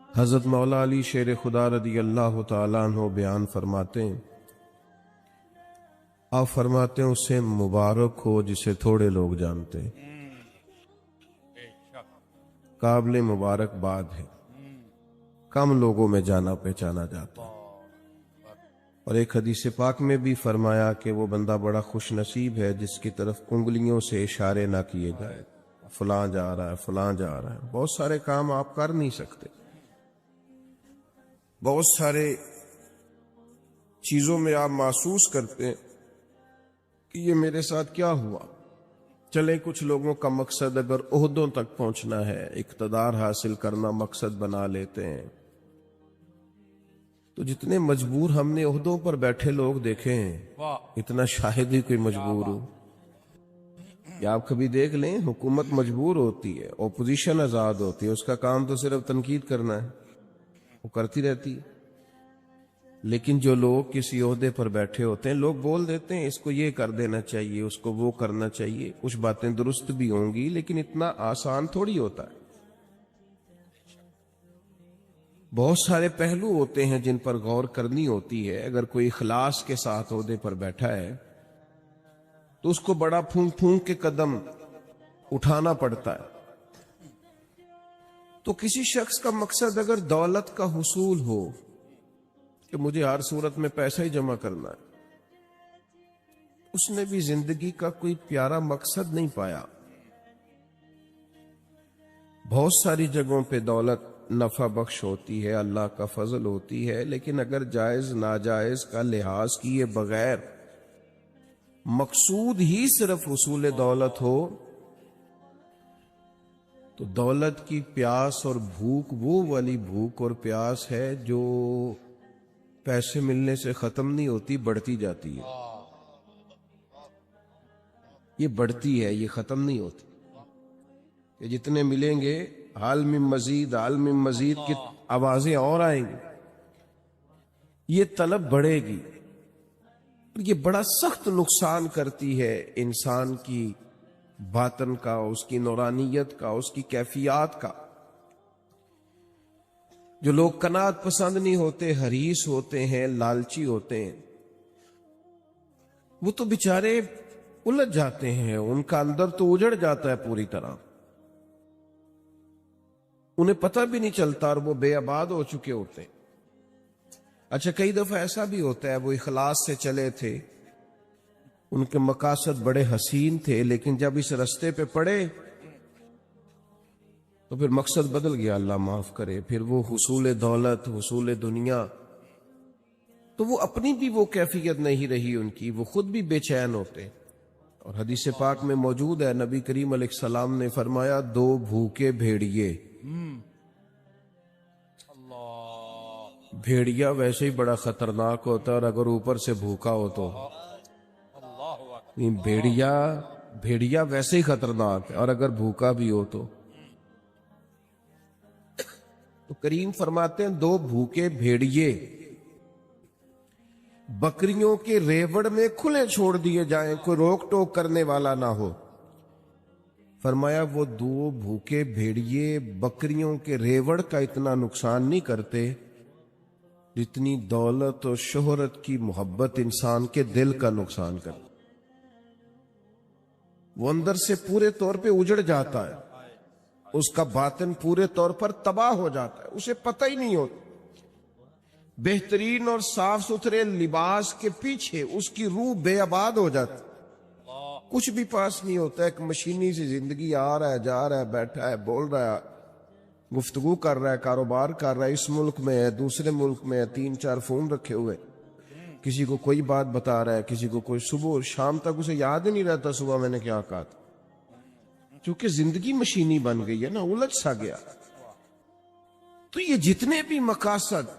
حضرت مولا علی شیر خدا رضی اللہ تعالیٰ عنہ بیان فرماتے ہیں، آپ فرماتے ہیں اسے مبارک ہو جسے تھوڑے لوگ جانتے ہیں، قابل مبارکباد ہے، کم لوگوں میں جانا پہچانا جاتا ہے۔ اور ایک حدیث پاک میں بھی فرمایا کہ وہ بندہ بڑا خوش نصیب ہے جس کی طرف انگلیوں سے اشارے نہ کیے جائے، فلاں جا رہا ہے فلاں جا رہا ہے۔ بہت سارے کام آپ کر نہیں سکتے، بہت سارے چیزوں میں آپ محسوس کرتے ہیں کہ یہ میرے ساتھ کیا ہوا۔ چلے کچھ لوگوں کا مقصد اگر عہدوں تک پہنچنا ہے، اقتدار حاصل کرنا مقصد بنا لیتے ہیں، تو جتنے مجبور ہم نے عہدوں پر بیٹھے لوگ دیکھے ہیں، اتنا شاہد ہی کوئی مجبور ہو۔ یا آپ کبھی دیکھ لیں، حکومت مجبور ہوتی ہے، اپوزیشن آزاد ہوتی ہے، اس کا کام تو صرف تنقید کرنا ہے، وہ کرتی رہتی ہے۔ لیکن جو لوگ کسی عہدے پر بیٹھے ہوتے ہیں، لوگ بول دیتے ہیں اس کو یہ کر دینا چاہیے، اس کو وہ کرنا چاہیے، کچھ باتیں درست بھی ہوں گی لیکن اتنا آسان تھوڑی ہوتا ہے۔ بہت سارے پہلو ہوتے ہیں جن پر غور کرنی ہوتی ہے۔ اگر کوئی اخلاص کے ساتھ عہدے پر بیٹھا ہے تو اس کو بڑا پھونک پھونک کے قدم اٹھانا پڑتا ہے۔ تو کسی شخص کا مقصد اگر دولت کا حصول ہو کہ مجھے ہر صورت میں پیسہ ہی جمع کرنا ہے، اس نے بھی زندگی کا کوئی پیارا مقصد نہیں پایا۔ بہت ساری جگہوں پہ دولت نفع بخش ہوتی ہے، اللہ کا فضل ہوتی ہے، لیکن اگر جائز ناجائز کا لحاظ کیے بغیر مقصود ہی صرف حصول دولت ہو تو دولت کی پیاس اور بھوک وہ والی بھوک اور پیاس ہے جو پیسے ملنے سے ختم نہیں ہوتی، بڑھتی جاتی ہے۔ یہ بڑھتی ہے، یہ ختم نہیں ہوتی۔ کہ جتنے ملیں گے حال میں مزید حال میں مزید کی آوازیں اور آئیں گی، یہ طلب بڑھے گی، یہ بڑا سخت نقصان کرتی ہے انسان کی باطن کا، اس کی نورانیت کا، اس کی کیفیات کا۔ جو لوگ قناعت پسند نہیں ہوتے، حریص ہوتے ہیں، لالچی ہوتے ہیں، وہ تو بیچارے الجھ جاتے ہیں، ان کا اندر تو اجڑ جاتا ہے پوری طرح، انہیں پتہ بھی نہیں چلتا اور وہ بے آباد ہو چکے ہوتے ہیں۔ اچھا، کئی دفعہ ایسا بھی ہوتا ہے وہ اخلاص سے چلے تھے، ان کے مقاصد بڑے حسین تھے، لیکن جب اس رستے پہ پڑے تو پھر مقصد بدل گیا، اللہ معاف کرے، پھر وہ حصول دولت، حصول دنیا، تو وہ اپنی بھی وہ کیفیت نہیں رہی ان کی، وہ خود بھی بے چین ہوتے۔ اور حدیث پاک میں موجود ہے، نبی کریم علیہ السلام نے فرمایا، دو بھوکے بھیڑیے، بھیڑیا ویسے ہی بڑا خطرناک ہوتا ہے، اور اگر اوپر سے بھوکا ہو تو بھیڑیا ویسے ہی خطرناک ہے، اور اگر بھوکا بھی ہو تو کریم فرماتے ہیں دو بھوکے بھیڑیے بکریوں کے ریوڑ میں کھلے چھوڑ دیے جائیں، کوئی روک ٹوک کرنے والا نہ ہو۔ فرمایا وہ دو بھوکے بھیڑیے بکریوں کے ریوڑ کا اتنا نقصان نہیں کرتے جتنی دولت اور شہرت کی محبت انسان کے دل کا نقصان کرتی۔ وہ اندر سے پورے طور پہ اجڑ جاتا ہے، اس کا باطن پورے طور پر تباہ ہو جاتا ہے، اسے پتہ ہی نہیں ہوتا۔ بہترین اور صاف ستھرے لباس کے پیچھے اس کی روح بے آباد ہو جاتی، کچھ بھی پاس نہیں ہوتا، ایک مشینی سی زندگی، آ رہا ہے جا رہا ہے، بیٹھا ہے بول رہا ہے، گفتگو کر رہا ہے، کاروبار کر رہا ہے، اس ملک میں ہے، دوسرے ملک میں ہے، 3-4 فون رکھے ہوئے، کسی کو کوئی بات بتا رہا ہے، کسی کو کوئی، صبح اور شام تک اسے یاد ہی نہیں رہتا صبح میں نے کیا کہا تھا، کیونکہ زندگی مشینی بن گئی ہے نا، الجھ سا گیا۔ تو یہ جتنے بھی مقاصد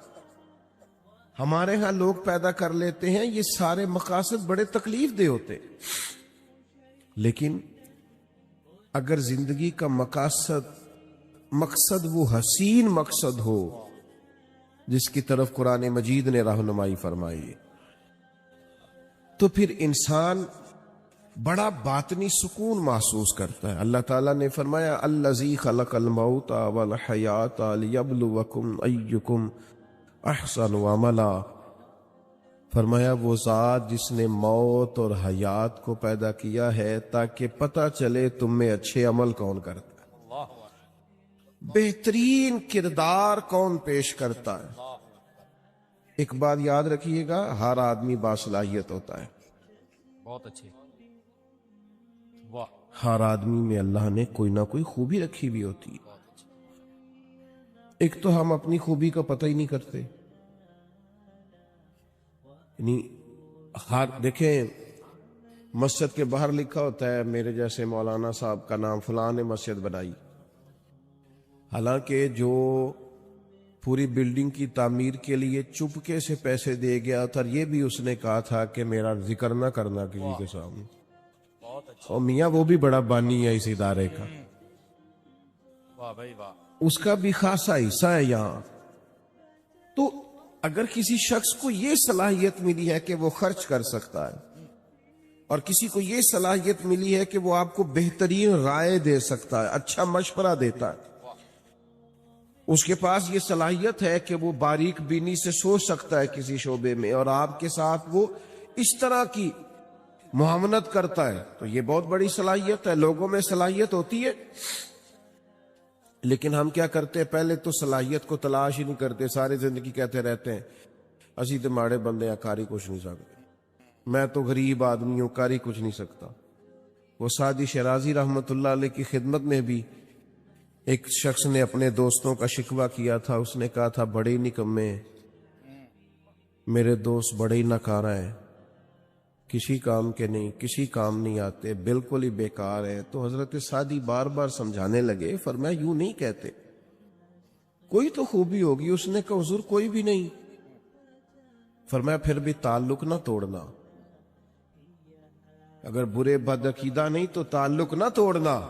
ہمارے ہاں لوگ پیدا کر لیتے ہیں، یہ سارے مقاصد بڑے تکلیف دہ ہوتے، لیکن اگر زندگی کا مقصد وہ حسین مقصد ہو جس کی طرف قرآن مجید نے رہنمائی فرمائی ہے، تو پھر انسان بڑا باطنی سکون محسوس کرتا ہے. اللہ تعالیٰ نے فرمایا الذی خلق الموت والحیات لیبلوکم ایکم احسن عملا. فرمایا وہ ذات جس نے موت اور حیات کو پیدا کیا ہے تاکہ پتہ چلے تم میں اچھے عمل کون کرتا ہے, بہترین کردار کون پیش کرتا ہے. ایک بات یاد رکھیے گا, ہر آدمی باصلاحیت ہوتا ہے. بہت اچھے. واہ. ہر آدمی میں اللہ نے کوئی نہ کوئی خوبی رکھی ہوئی ہوتی ہے. ایک تو ہم اپنی خوبی کا پتہ ہی نہیں کرتے. یعنی دیکھیں مسجد کے باہر لکھا ہوتا ہے میرے جیسے مولانا صاحب کا نام فلاں نے مسجد بنائی, حالانکہ جو پوری بلڈنگ کی تعمیر کے لیے چپکے سے پیسے دے گیا تھا, یہ بھی اس نے کہا تھا کہ میرا ذکر نہ کرنا کسی کے سامنے. اور میاں وہ بھی بڑا بانی ہے اس ادارے کا, واہ بھائی واہ. اس کا بھی خاصا حصہ ہے یہاں. تو اگر کسی شخص کو یہ صلاحیت ملی ہے کہ وہ خرچ کر سکتا ہے, اور کسی کو یہ صلاحیت ملی ہے کہ وہ آپ کو بہترین رائے دے سکتا ہے, اچھا مشورہ دیتا ہے, اس کے پاس یہ صلاحیت ہے کہ وہ باریک بینی سے سوچ سکتا ہے کسی شعبے میں, اور آپ کے ساتھ وہ اس طرح کی معاونت کرتا ہے, تو یہ بہت بڑی صلاحیت ہے. لوگوں میں صلاحیت ہوتی ہے, لیکن ہم کیا کرتے ہیں, پہلے تو صلاحیت کو تلاش ہی نہیں کرتے, ساری زندگی کہتے رہتے ہیں اسی تو ماڑے بندے ہیں, کاری کچھ نہیں سکتے, میں تو غریب آدمی ہوں, کاری کچھ نہیں سکتا. وہ سعدی شیرازی رحمت اللہ علیہ کی خدمت میں بھی ایک شخص نے اپنے دوستوں کا شکوہ کیا تھا. اس نے کہا تھا بڑے نکمے, میرے دوست بڑے ہی ناکارہ ہیں, کسی کام کے نہیں, کسی کام نہیں آتے, بالکل ہی بیکار ہے. تو حضرت سعدی بار بار سمجھانے لگے, فرمایا یوں نہیں کہتے, کوئی تو خوبی ہوگی. اس نے کہا حضور کوئی بھی نہیں. فرمایا پھر بھی تعلق نہ توڑنا, اگر برے بدعقیدہ نہیں تو تعلق نہ توڑنا.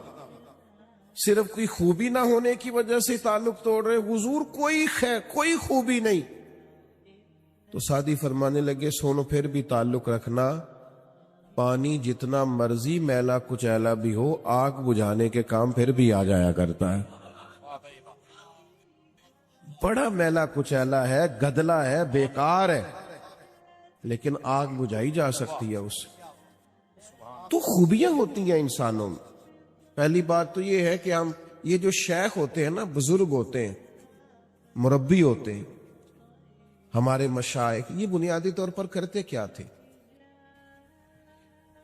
صرف کوئی خوبی نہ ہونے کی وجہ سے تعلق توڑ رہے, حضور کوئی خیر کوئی خوبی نہیں. تو سعدی فرمانے لگے سونو پھر بھی تعلق رکھنا, پانی جتنا مرضی میلا کچیلا بھی ہو, آگ بجھانے کے کام پھر بھی آ جایا کرتا ہے. بڑا میلا کچیلا ہے, گدلا ہے, بیکار ہے, لیکن آگ بجھائی جا سکتی ہے اس سے. تو خوبیاں ہوتی ہیں انسانوں میں. پہلی بات تو یہ ہے کہ ہم یہ جو شیخ ہوتے ہیں نا, بزرگ ہوتے ہیں, مربی ہوتے ہیں, ہمارے مشائخ, یہ بنیادی طور پر کرتے کیا تھے؟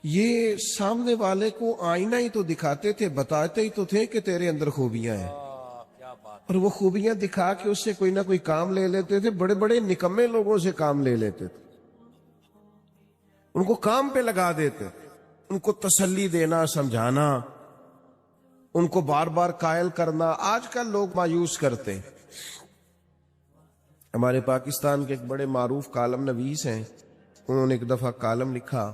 یہ سامنے والے کو آئینہ ہی تو دکھاتے تھے, بتاتے ہی تو تھے کہ تیرے اندر خوبیاں ہیں, اور وہ خوبیاں دکھا کے اس سے کوئی نہ کوئی کام لے لیتے تھے. بڑے بڑے نکمے لوگوں سے کام لے لیتے تھے, ان کو کام پہ لگا دیتے, ان کو تسلی دینا, سمجھانا, ان کو بار بار قائل کرنا. آج کل لوگ مایوس کرتے ہیں. ہمارے پاکستان کے ایک بڑے معروف کالم نویس ہیں, انہوں نے ایک دفعہ کالم لکھا.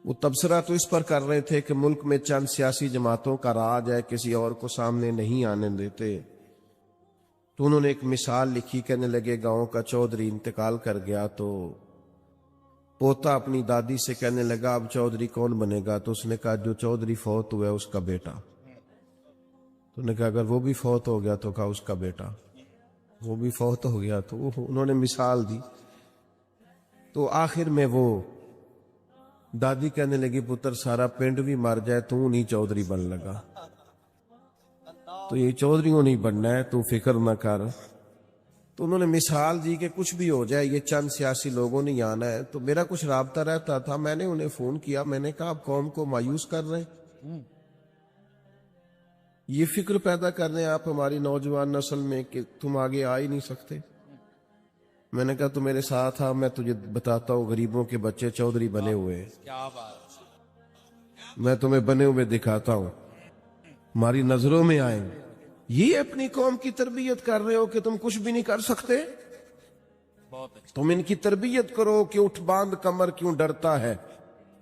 وہ تبصرہ تو اس پر کر رہے تھے کہ ملک میں چند سیاسی جماعتوں کا راج ہے, کسی اور کو سامنے نہیں آنے دیتے. تو انہوں نے ایک مثال لکھی, کہنے لگے گاؤں کا چودھری انتقال کر گیا تو پوتا اپنی دادی سے کہنے لگا اب چودھری کون بنے گا؟ تو اس نے کہا جو چودھری فوت ہوا ہے اس کا بیٹا. تو انہوں نے کہا اگر وہ بھی فوت ہو گیا تو کہا اس کا بیٹا. وہ بھی فوت ہو گیا تو انہوں نے مثال دی. تو آخر میں وہ دادی کہنے لگی پتر سارا پنڈ بھی مر جائے تو نہیں چودھری بن لگا, تو یہ چودھریوں نہیں بننا ہے, تو فکر نہ کر. تو انہوں نے مثال دی کہ کچھ بھی ہو جائے, یہ چند سیاسی لوگوں نے آنا ہے. تو میرا کچھ رابطہ رہتا تھا, میں نے انہیں فون کیا, میں نے کہا آپ قوم کو مایوس کر رہے ہیں, یہ فکر پیدا کر رہے ہیں آپ ہماری نوجوان نسل میں کہ تم آگے آ ہی نہیں سکتے. میں نے کہا تو میرے ساتھ آ, میں تجھے بتاتا ہوں غریبوں کے بچے چودھری بنے ہوئے ہیں, کیا بات, میں تمہیں بنے ہوئے دکھاتا ہوں, ہماری نظروں میں آئیں. یہ اپنی قوم کی تربیت کر رہے ہو کہ تم کچھ بھی نہیں کر سکتے. بہت اچھا. تم ان کی تربیت کرو کہ اٹھ باندھ کمر کیوں ڈرتا ہے,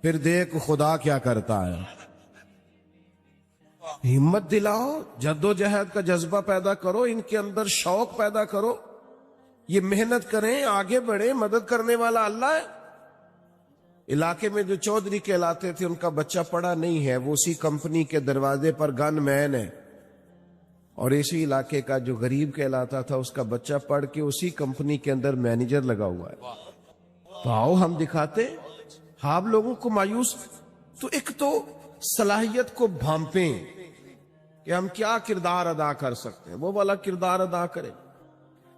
پھر دیکھ خدا کیا کرتا ہے. ہمت دلاؤ, جد و جہد کا جذبہ پیدا کرو, ان کے اندر شوق پیدا کرو, یہ محنت کریں, آگے بڑھیں, مدد کرنے والا اللہ ہے. علاقے میں جو چودھری کہلاتے تھے ان کا بچہ پڑھا نہیں ہے، وہ اسی کمپنی کے دروازے پر گن مین ہے، اور اسی علاقے کا جو غریب کہلاتا تھا اس کا بچہ پڑھ کے اسی کمپنی کے اندر مینیجر لگا ہوا ہے۔ تو آؤ ہم دکھاتے آپ لوگوں کو مایوس، تو ایک تو صلاحیت کو بھانپیں کہ ہم کیا کردار ادا کر سکتے ہیں، وہ والا کردار ادا کریں،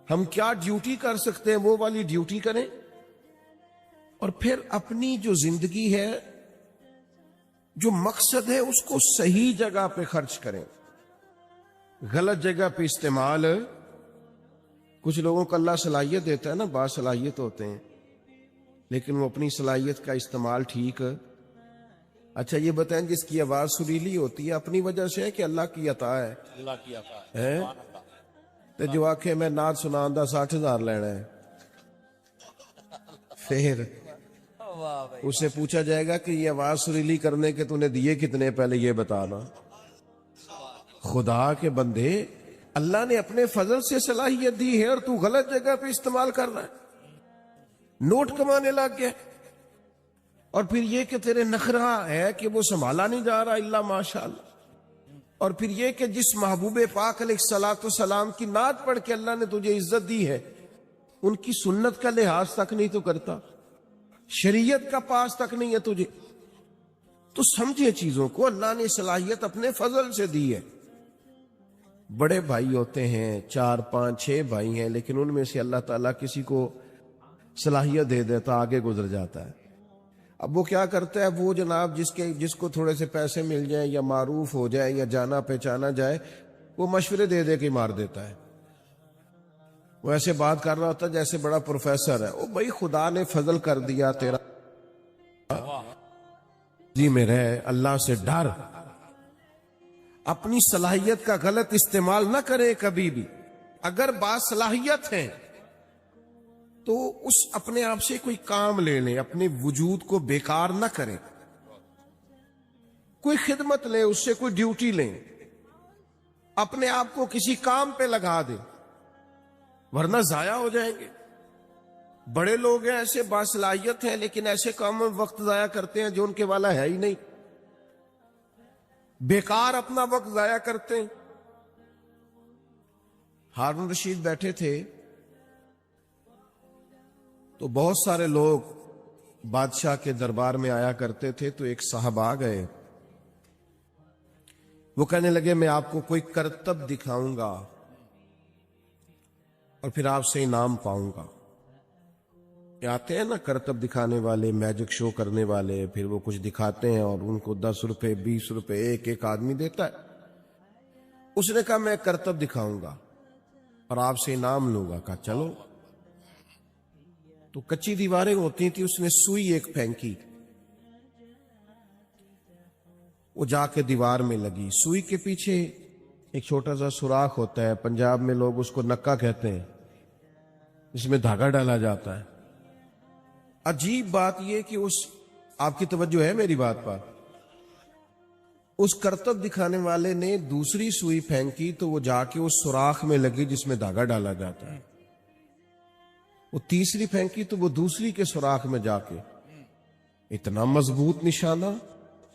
ہم کیا ڈیوٹی کر سکتے ہیں وہ والی ڈیوٹی کریں، اور پھر اپنی جو زندگی ہے، جو مقصد ہے، اس کو صحیح جگہ پہ خرچ کریں، غلط جگہ پہ استعمال۔ کچھ لوگوں کو اللہ صلاحیت دیتا ہے نا، باصلاحیت ہوتے ہیں، لیکن وہ اپنی صلاحیت کا استعمال ٹھیک۔ اچھا یہ بتائیں، جس کی آواز سریلی ہوتی ہے اپنی وجہ سے ہے کہ اللہ کی عطا ہے؟ اللہ کی عطا ہے تو جو آنکھیں میں نعت سناندہ 60,000 لینا ہے، پھر واہ بھائی، اس سے پوچھا جائے گا کہ یہ آواز سریلی کرنے کے تو نے دیے کتنے، پہلے یہ بتانا۔ خدا کے بندے، اللہ نے اپنے فضل سے صلاحیت دی ہے اور تو غلط جگہ پہ استعمال کر رہا ہے، نوٹ کمانے لگ گیا، اور پھر یہ کہ تیرے نخرہ ہے کہ وہ سنبھالا نہیں جا رہا الا ماشاءاللہ، اور پھر یہ کہ جس محبوب پاک علیہ الصلوۃ والسلام کی نعت پڑھ کے اللہ نے تجھے عزت دی ہے، ان کی سنت کا لحاظ تک نہیں تو کرتا، شریعت کا پاس تک نہیں ہے تجھے۔ تو سمجھے چیزوں کو، اللہ نے صلاحیت اپنے فضل سے دی ہے۔ بڑے بھائی ہوتے ہیں، 4 5 6 بھائی ہیں، لیکن ان میں سے اللہ تعالیٰ کسی کو صلاحیت دے دیتا، آگے گزر جاتا ہے۔ اب وہ کیا کرتا ہے، وہ جناب جس کو تھوڑے سے پیسے مل جائیں یا معروف ہو جائے یا جانا پہچانا جائے، وہ مشورے دے دے کے مار دیتا ہے۔ وہ ایسے بات کر رہا ہوتا ہے جیسے بڑا پروفیسر ہے، وہ بھائی خدا نے فضل کر دیا، تیرا جی میں رہے، اللہ سے ڈر، اپنی صلاحیت کا غلط استعمال نہ کرے کبھی بھی۔ اگر باصلاحیت ہے تو اس اپنے آپ سے کوئی کام لے لیں، اپنے وجود کو بیکار نہ کریں، کوئی خدمت لیں، اس سے کوئی ڈیوٹی لیں، اپنے آپ کو کسی کام پہ لگا دیں، ورنہ ضائع ہو جائیں گے۔ بڑے لوگ ہیں ایسے باصلاحیت ہیں، لیکن ایسے کاموں میں وقت ضائع کرتے ہیں جو ان کے والا ہے ہی نہیں، بیکار اپنا وقت ضائع کرتے ہیں۔ ہارون رشید بیٹھے تھے تو بہت سارے لوگ بادشاہ کے دربار میں آیا کرتے تھے، تو ایک صاحب آ گئے، وہ کہنے لگے میں آپ کو کوئی کرتب دکھاؤں گا اور پھر آپ سے انعام پاؤں گا۔ یہ آتے ہیں نا کرتب دکھانے والے، میجک شو کرنے والے، پھر وہ کچھ دکھاتے ہیں اور ان کو 10 روپے 20 روپے ایک آدمی دیتا ہے۔ اس نے کہا میں کرتب دکھاؤں گا اور آپ سے انعام لوں گا۔ کہا چلو۔ تو کچی دیواریں ہوتی تھی، اس نے سوئی ایک پھینکی، وہ جا کے دیوار میں لگی۔ سوئی کے پیچھے ایک چھوٹا سا سوراخ ہوتا ہے، پنجاب میں لوگ اس کو نکا کہتے ہیں، جس میں دھاگا ڈالا جاتا ہے۔ عجیب بات یہ کہ آپ کی توجہ ہے میری بات پر، اس کرتب دکھانے والے نے دوسری سوئی پھینکی تو وہ جا کے اس سوراخ میں لگی جس میں دھاگا ڈالا جاتا ہے۔ وہ تیسری پھینکی تو وہ دوسری کے سوراخ میں جا کے، اتنا مضبوط نشانہ۔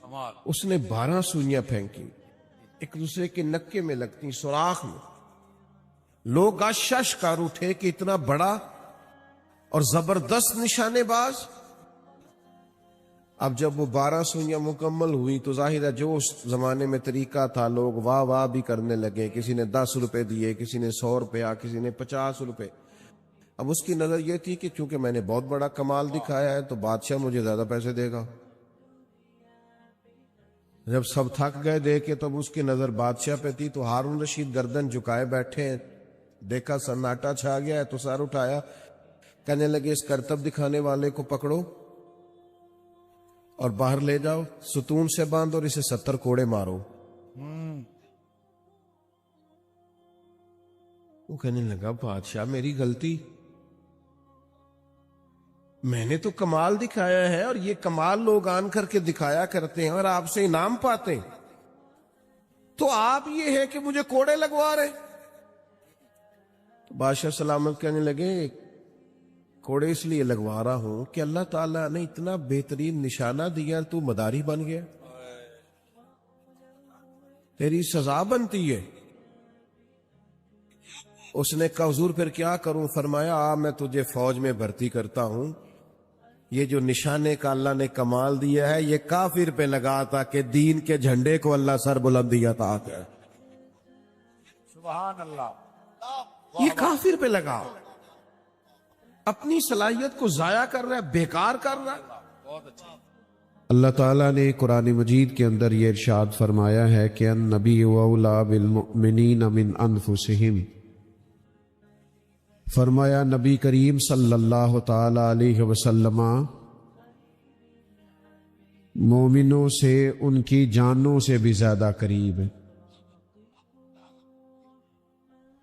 کمال، اس نے 12 سوئیاں پھینکی، ایک دوسرے کے نکے میں لگتی، سوراخ میں۔ لوگ آشش کر اٹھے کہ اتنا بڑا اور زبردست نشانے باز۔ اب جب وہ 12 سوئیاں مکمل ہوئی تو ظاہر ہے جو اس زمانے میں طریقہ تھا، لوگ واہ واہ بھی کرنے لگے، کسی نے 10 روپے دیے، کسی نے 100 روپیہ، کسی نے 50 روپے۔ اب اس کی نظر یہ تھی کہ چونکہ میں نے بہت بڑا کمال دکھایا ہے تو بادشاہ مجھے زیادہ پیسے دے گا۔ جب سب تھک گئے دے کے تب اس کی نظر بادشاہ پہ تھی، تو ہارون رشید گردن جھکائے بیٹھے ہیں، دیکھا سناٹا چھا گیا ہے تو سر اٹھایا، کہنے لگے اس کرتب دکھانے والے کو پکڑو اور باہر لے جاؤ، ستون سے باندھ اور اسے 70 کوڑے مارو۔ وہ کہنے لگا بادشاہ میری غلطی، میں نے تو کمال دکھایا ہے اور یہ کمال لوگ آن کر کے دکھایا کرتے ہیں اور آپ سے انعام پاتے ہیں، تو آپ یہ ہے کہ مجھے کوڑے لگوا رہے۔ تو بادشاہ سلامت کہنے لگے کوڑے اس لیے لگوا رہا ہوں کہ اللہ تعالیٰ نے اتنا بہترین نشانہ دیا، تو مداری بن گیا، تیری سزا بنتی ہے۔ اس نے کہا حضور پھر کیا کروں؟ فرمایا میں تجھے فوج میں بھرتی کرتا ہوں، یہ جو نشانے کا اللہ نے کمال دیا ہے یہ کافر پہ لگا تھا کہ دین کے جھنڈے کو اللہ سر بلندی عطا کر، سبحان اللہ، یہ کافر پہ لگا، اپنی صلاحیت کو ضائع کر رہا ہے، بیکار کر رہا ہے۔ بہت اچھا۔ اللہ تعالیٰ نے قرآن مجید کے اندر یہ ارشاد فرمایا ہے کہ النبی اولا بالمؤمنین من انفسہم، فرمایا نبی کریم صلی اللہ تعالی علیہ وسلم مومنوں سے ان کی جانوں سے بھی زیادہ قریب ہے۔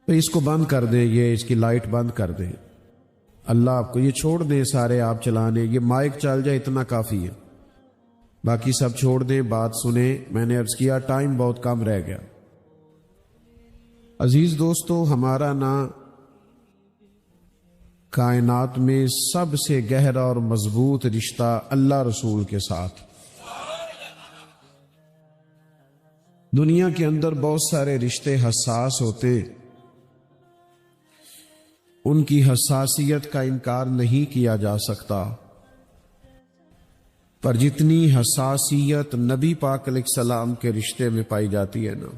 تو اس کو بند کر دیں، یہ اس کی لائٹ بند کر دیں، اللہ آپ کو یہ چھوڑ دیں، سارے آپ چلانے، یہ مائک چل جائے اتنا کافی ہے، باقی سب چھوڑ دیں، بات سنیں۔ میں نے عرض کیا ٹائم بہت کم رہ گیا۔ عزیز دوستو، ہمارا نا کائنات میں سب سے گہرا اور مضبوط رشتہ اللہ رسول کے ساتھ۔ دنیا کے اندر بہت سارے رشتے حساس ہوتے، ان کی حساسیت کا انکار نہیں کیا جا سکتا، پر جتنی حساسیت نبی پاک علیہ السلام کے رشتے میں پائی جاتی ہے نا،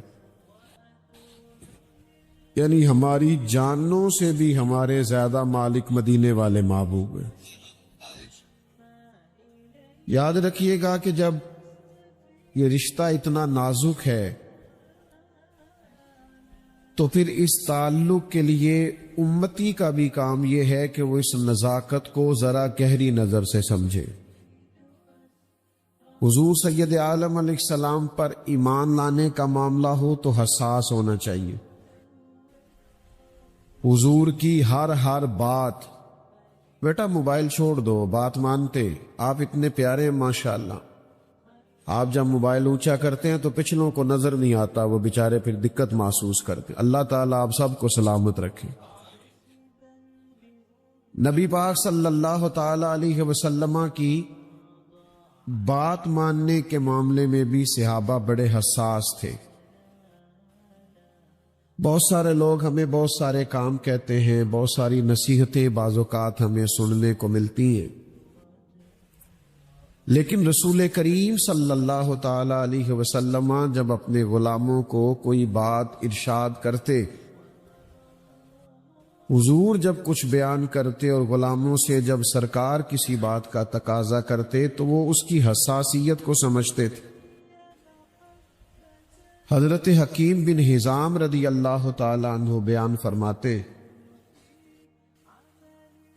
یعنی ہماری جانوں سے بھی ہمارے زیادہ مالک مدینے والے محبوب ہیں۔ یاد رکھیے گا کہ جب یہ رشتہ اتنا نازک ہے تو پھر اس تعلق کے لیے امتی کا بھی کام یہ ہے کہ وہ اس نزاکت کو ذرا گہری نظر سے سمجھے۔ حضور سید عالم علیہ السلام پر ایمان لانے کا معاملہ ہو تو حساس ہونا چاہیے۔ حضور کی ہر بات، بیٹا موبائل چھوڑ دو، بات مانتے، آپ اتنے پیارے ماشاءاللہ، آپ جب موبائل اونچا کرتے ہیں تو پچھلوں کو نظر نہیں آتا، وہ بیچارے پھر دقت محسوس کرتے۔ اللہ تعالیٰ آپ سب کو سلامت رکھے۔ نبی پاک صلی اللہ تعالی علیہ وسلم کی بات ماننے کے معاملے میں بھی صحابہ بڑے حساس تھے۔ بہت سارے لوگ ہمیں بہت سارے کام کہتے ہیں، بہت ساری نصیحتیں بعض اوقات ہمیں سننے کو ملتی ہیں، لیکن رسول کریم صلی اللہ تعالی علیہ وسلم جب اپنے غلاموں کو کوئی بات ارشاد کرتے، حضور جب کچھ بیان کرتے اور غلاموں سے جب سرکار کسی بات کا تقاضا کرتے تو وہ اس کی حساسیت کو سمجھتے تھے۔ حضرت حکیم بن حزام رضی اللہ تعالی عنہ بیان فرماتے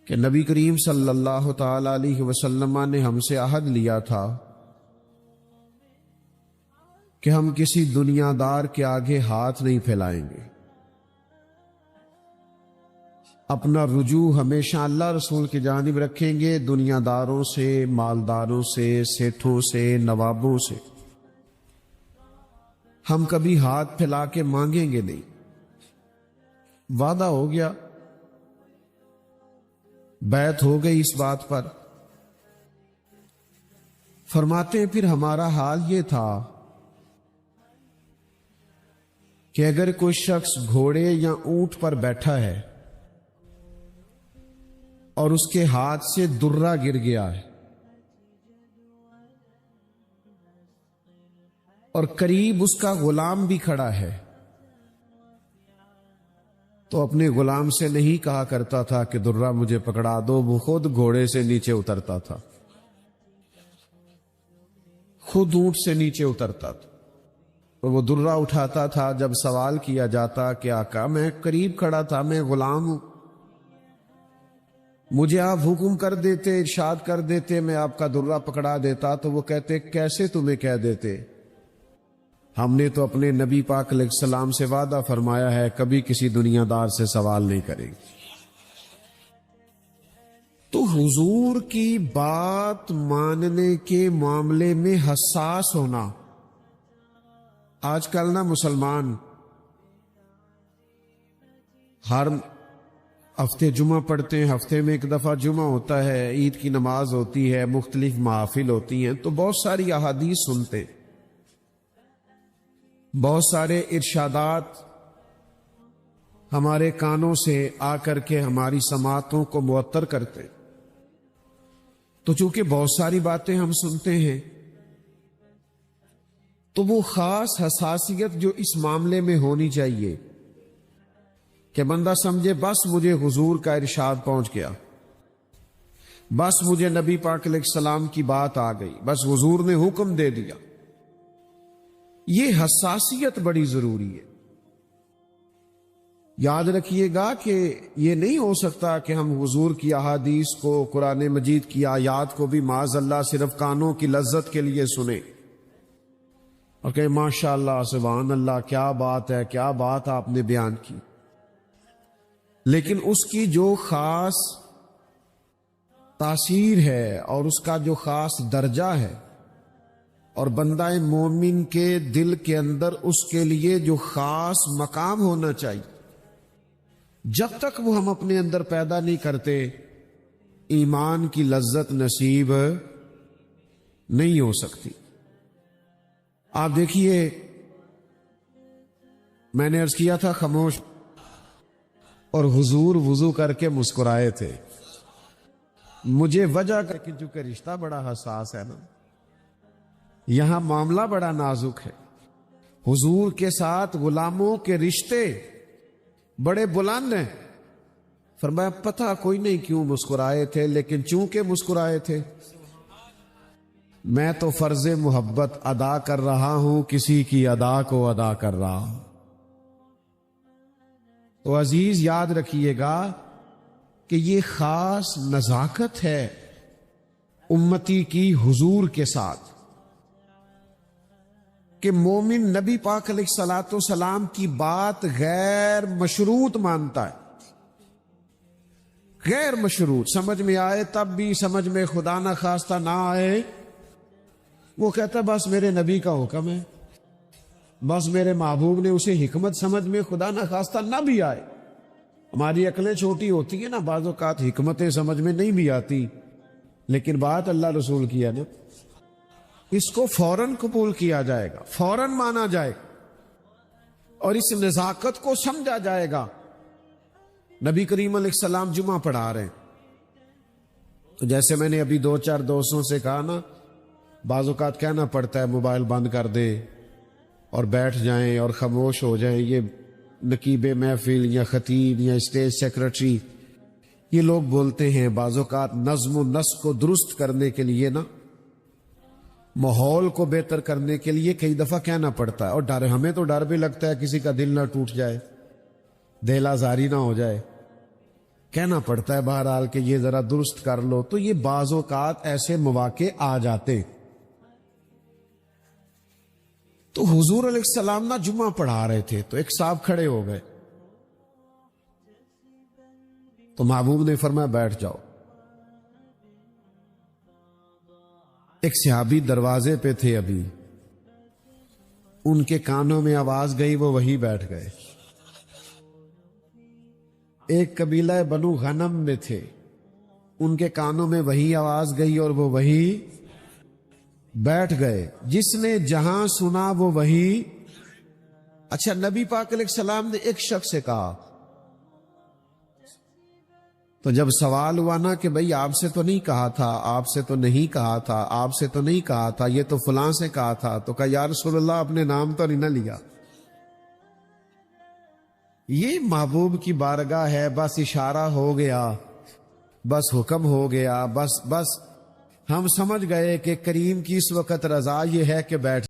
کہ نبی کریم صلی اللہ تعالی علیہ وسلم نے ہم سے عہد لیا تھا کہ ہم کسی دنیا دار کے آگے ہاتھ نہیں پھیلائیں گے، اپنا رجوع ہمیشہ اللہ رسول کی جانب رکھیں گے، دنیا داروں سے، مالداروں سے، سیٹھوں سے، نوابوں سے ہم کبھی ہاتھ پھیلا کے مانگیں گے نہیں۔ وعدہ ہو گیا، بیعت ہو گئی اس بات پر۔ فرماتے ہیں پھر ہمارا حال یہ تھا کہ اگر کوئی شخص گھوڑے یا اونٹ پر بیٹھا ہے اور اس کے ہاتھ سے درہ گر گیا ہے اور قریب اس کا غلام بھی کھڑا ہے تو اپنے غلام سے نہیں کہا کرتا تھا کہ درہ مجھے پکڑا دو، وہ خود گھوڑے سے نیچے اترتا تھا، خود اونٹ سے نیچے اترتا تھا، وہ درہ اٹھاتا تھا۔ جب سوال کیا جاتا کہ آقا میں قریب کھڑا تھا، میں غلام ہوں، مجھے آپ حکم کر دیتے، ارشاد کر دیتے، میں آپ کا درہ پکڑا دیتا، تو وہ کہتے کیسے تمہیں کہہ دیتے، ہم نے تو اپنے نبی پاک علیہ السلام سے وعدہ فرمایا ہے کبھی کسی دنیا دار سے سوال نہیں کریں گے۔ تو حضور کی بات ماننے کے معاملے میں حساس ہونا، آج کل نا مسلمان ہفتے جمعہ پڑھتے ہیں، ہفتے میں ایک دفعہ جمعہ ہوتا ہے، عید کی نماز ہوتی ہے، مختلف محافل ہوتی ہیں، تو بہت ساری احادیث سنتے ہیں، بہت سارے ارشادات ہمارے کانوں سے آ کر کے ہماری سماعتوں کو معطر کرتے ہیں۔ تو چونکہ بہت ساری باتیں ہم سنتے ہیں، تو وہ خاص حساسیت جو اس معاملے میں ہونی چاہیے کہ بندہ سمجھے بس مجھے حضور کا ارشاد پہنچ گیا، بس مجھے نبی پاک علیہ السلام کی بات آ گئی، بس حضور نے حکم دے دیا۔ یہ حساسیت بڑی ضروری ہے۔ یاد رکھیے گا کہ یہ نہیں ہو سکتا کہ ہم حضور کی احادیث کو، قرآن مجید کی آیات کو بھی معاذ اللہ صرف کانوں کی لذت کے لیے سنیں اور کہ ماشاء اللہ سبحان اللہ کیا بات ہے، کیا بات آپ نے بیان کی، لیکن اس کی جو خاص تاثیر ہے اور اس کا جو خاص درجہ ہے اور بندہ مومن کے دل کے اندر اس کے لیے جو خاص مقام ہونا چاہیے، جب تک وہ ہم اپنے اندر پیدا نہیں کرتے، ایمان کی لذت نصیب نہیں ہو سکتی۔ آپ دیکھیے، میں نے عرض کیا تھا خاموش، اور حضور وضو کر کے مسکرائے تھے۔ مجھے وجہ کر کے، چونکہ رشتہ بڑا حساس ہے نا، یہاں معاملہ بڑا نازک ہے، حضور کے ساتھ غلاموں کے رشتے بڑے بلند ہیں۔ فرمایا پتہ کوئی نہیں کیوں مسکرائے تھے، لیکن چونکہ مسکرائے تھے، میں تو فرض محبت ادا کر رہا ہوں، کسی کی ادا کو ادا کر رہا ہوں۔ تو عزیز یاد رکھیے گا کہ یہ خاص نزاکت ہے امتی کی حضور کے ساتھ، کہ مومن نبی پاک علیہ الصلوۃ والسلام کی بات غیر مشروط مانتا ہے، غیر مشروط، سمجھ میں آئے تب بھی، سمجھ میں خدا نہ خواستہ نہ آئے، وہ کہتا بس میرے نبی کا حکم ہے، بس میرے محبوب نے اسے حکمت سمجھ میں خدا نہ خواستہ نہ بھی آئے۔ ہماری عقلیں چھوٹی ہوتی ہیں نا، بعض اوقات حکمتیں سمجھ میں نہیں بھی آتی، لیکن بات اللہ رسول کی ہے نا، اس کو فوراً قبول کیا جائے گا، فوراً مانا جائے گا، اور اس نزاکت کو سمجھا جائے گا۔ نبی کریم علیہ السلام جمعہ پڑھا رہے ہیں، تو جیسے میں نے ابھی 2-4 دوستوں سے کہا نا، بعض اوقات کہنا پڑتا ہے موبائل بند کر دے اور بیٹھ جائیں اور خاموش ہو جائیں۔ یہ نقیب محفل یا خطیب یا اسٹیج سیکرٹری یہ لوگ بولتے ہیں، بعض اوقات نظم و نسق کو درست کرنے کے لیے نا، ماحول کو بہتر کرنے کے لیے کئی دفعہ کہنا پڑتا ہے، اور ڈر، ہمیں تو ڈر بھی لگتا ہے کسی کا دل نہ ٹوٹ جائے، دل آزاری نہ ہو جائے، کہنا پڑتا ہے بہرحال کہ یہ ذرا درست کر لو۔ تو یہ بعض اوقات ایسے مواقع آ جاتے۔ تو حضور علیہ السلام نا جمعہ پڑھا رہے تھے، تو ایک صاحب کھڑے ہو گئے، تو محبوب نے فرمایا بیٹھ جاؤ۔ ایک صحابی دروازے پہ تھے، ابھی ان کے کانوں میں آواز گئی، وہ وہی بیٹھ گئے۔ ایک قبیلہ بنو غنم میں تھے، ان کے کانوں میں وہی آواز گئی اور وہ وہی بیٹھ گئے۔ جس نے جہاں سنا وہ وہی۔ اچھا، نبی پاک علیہ السلام نے ایک شخص سے کہا، تو جب سوال ہوا نا کہ بھئی آپ سے تو نہیں کہا تھا، آپ سے تو نہیں کہا تھا، آپ سے تو نہیں کہا تھا، یہ تو فلاں سے کہا تھا، تو کہا یا رسول اللہ اپنے نام تو نہیں نہ لیا۔ یہ محبوب کی بارگاہ ہے، بس اشارہ ہو گیا، بس حکم ہو گیا، بس ہم سمجھ گئے کہ کریم کی اس وقت رضا یہ ہے کہ بیٹھ